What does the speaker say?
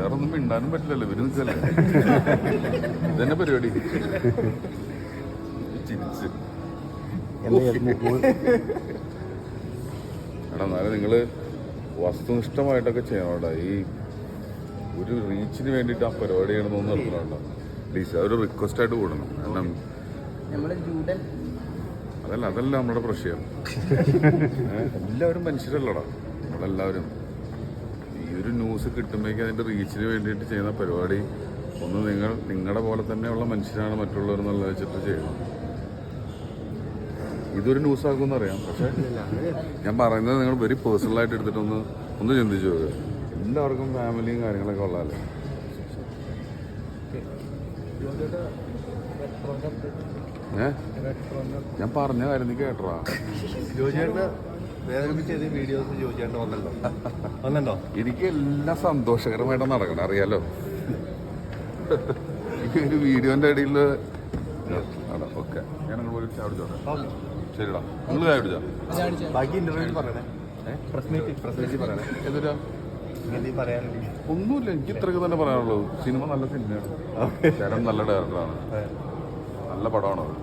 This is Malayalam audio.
വേറെ ഒന്നും മിണ്ടാനും പറ്റില്ലല്ലോ, ഇവര് നിൽക്കല്ലേ. ഇതന്നെ പരിപാടി. ചിരിച്ച് എടാ, എന്നാലും നിങ്ങള് വസ്തുനിഷ്ഠമായിട്ടൊക്കെ ചെയ്യണോടാ. ഈ ഒരു റീച്ചിന് വേണ്ടിയിട്ട് ആ പരിപാടി ചെയ്യണമെന്ന് നിർത്തണോട്ടോ പ്ലീസ്. അതൊരു റിക്വസ്റ്റ് ആയിട്ട് കൂടണം. കാരണം അതല്ല നമ്മുടെ പ്രശ്നം. എല്ലാവരും മനുഷ്യരല്ലടാ നമ്മളെല്ലാവരും. ഈ ഒരു ന്യൂസ് കിട്ടുമ്പോഴേക്കും അതിൻ്റെ റീച്ചിന് വേണ്ടിയിട്ട് ചെയ്യുന്ന പരിപാടി ഒന്ന് നിങ്ങളുടെ പോലെ തന്നെയുള്ള മനുഷ്യരാണ് മറ്റുള്ളവരെന്നുള്ള വെച്ചിട്ട് ചെയ്യണം. ഇതൊരു ന്യൂസ് ആക്കുമെന്ന് അറിയാം, പക്ഷേ ഞാൻ പറയുന്നത് നിങ്ങൾ വെരി പേഴ്സണലായിട്ട് എടുത്തിട്ടൊന്ന് ചിന്തിച്ചു പോകുക. എല്ലാവർക്കും ഫാമിലിയും കാര്യങ്ങളൊക്കെ ഉള്ളതല്ലേ. ഞാൻ പറഞ്ഞ കാര്യം നീ കേട്ടറാ. എനിക്ക് എല്ലാം സന്തോഷകരമായിട്ടാണ് നടക്കണം, അറിയാലോ. ഒരു വീഡിയോന്റെ ഇടയിൽ ഓക്കെ ഞാൻ പോയി ചായ കുടിച്ചോട്ടെ. ശരിടാ, നിങ്ങൾ ചായ കുടിച്ചാ ബാക്കി ഇന്റർവ്യൂ പറയണേ. എന്തിനാ ഒന്നുമില്ല, എനിക്ക് ഇത്രയൊക്കെ തന്നെ പറയാനുള്ളൂ. സിനിമ നല്ല സിനിമയാണ്, ശരൺ നല്ല ഡയറക്ടറാണ്, നല്ല പടമാണ് അത്.